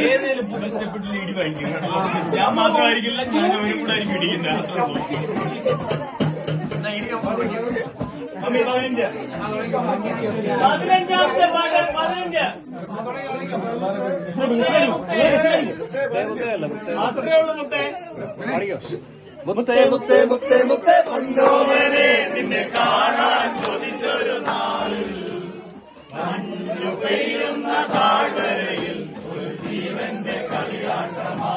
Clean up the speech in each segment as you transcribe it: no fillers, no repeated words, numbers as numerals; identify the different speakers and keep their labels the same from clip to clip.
Speaker 1: ഏതേലും പുതിയ സ്റ്റെപ്പിട്ട് ഇടി വാങ്ങിക്കും. ഞാൻ മാത്രമായിരിക്കില്ല, ഞാൻ അവരും കൂടെ ആയിരിക്കും ഇടിക്കുന്നത്. മമ്മി 15 15 മാത്രമേ ഉള്ളൂ. മുത്തേ മുത്തേ മുത്തേ മുത്തേ പൊന്നോമനെ നിന്നെ കാണാൻ കൊതിച്ചൊരു നാളിൽ മഞ്ഞു പെയ്യുന്ന താഴ്വരയിൽ ഒരു ജീവന്റെ കളിയാട്ടമാ.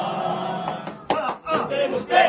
Speaker 1: മുത്തേ മുത്തേ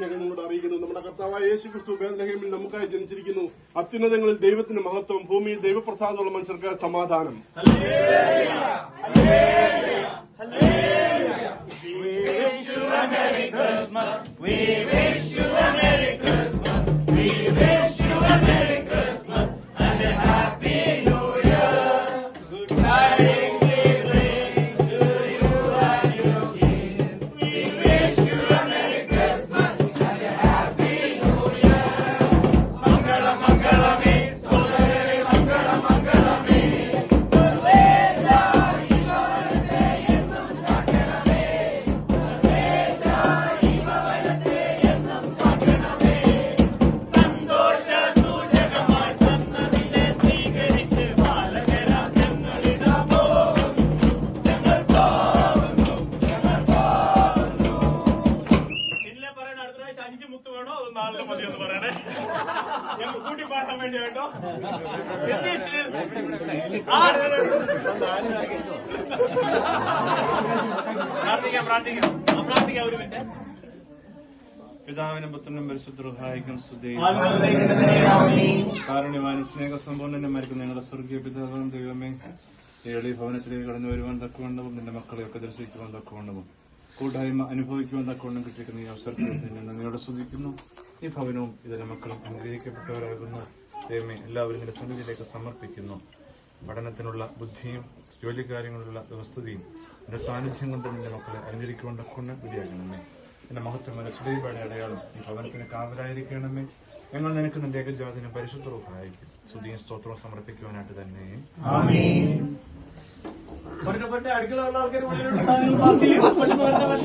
Speaker 2: ഞങ്ങൾ നിങ്ങളോട് അറിയിക്കുന്നു. നമ്മുടെ കർത്താവായ യേശുക്രിസ്തു ബേത്ലഹേമിൽ നമുക്കായി ജനിച്ചിരിക്കുന്നു. അത്യുന്നതങ്ങളിൽ ദൈവത്തിന് മഹത്വം, ഭൂമിയിൽ ദൈവപ്രസാദമുള്ള മനുഷ്യർക്ക് സമാധാനം.
Speaker 1: കൂട്ടി പാടാൻ വേണ്ടി കേട്ടോ. പ്രാർത്ഥിക്കാം ഒരു മിനിറ്റ്. പിതാവിനും പുത്രനും പരിശുദ്ധർഹായിക്കും സ്തുതി. കാരുണ്യവാനും സ്നേഹസമ്പൂർണ്ണനും മരിക്കുന്ന ഞങ്ങളുടെ സ്വർഗീയ പിതാവും ദൈവമേ, ഏളി ഭവനത്തിലേക്ക് കടന്നു വരുവാൻ തക്കവണ്ണവും നിന്റെ മക്കളെയൊക്കെ ദർശിക്കുവാൻ തക്കവണ്ണവും കൂട്ടായ്മ അനുഭവിക്കുവാൻ തക്കവണ്ണം കിട്ടിയിരിക്കുന്ന ഈ അവസരത്തിൽ നന്ദിയോടെ സ്തുതിക്കുന്നു. ഈ ഭവനവും ഇതിലെ മക്കളും അനുഗ്രഹിക്കപ്പെട്ടവരാകുന്ന ദൈവമേ, എല്ലാവരും നിന്റെ സന്നിധിയിലേക്ക് സമർപ്പിക്കുന്നു. പഠനത്തിനുള്ള ബുദ്ധിയും ജോലിക്കാര്യങ്ങളുള്ള വ്യവസ്ഥതയും നിന്റെ സാന്നിധ്യം കൊണ്ട് നിന്റെ മക്കളെ അനുകരിക്കുവാൻ തക്കവണ്ണം വിധിയാക്കണമേ. എന്റെ മഹത്വം മനസ്സുടയുടെ അടയാളം ഈ ഭവനത്തിന് കാവലായിരിക്കണമേ. ഞങ്ങൾ നിനക്ക് നിന്റെ ഏകജാതനും പരിശുദ്ധ റൂഹായിരിക്കും സ്തുതിയും സ്തോത്രവും സമർപ്പിക്കുവാനായിട്ട് തന്നെ.
Speaker 3: അടുക്കള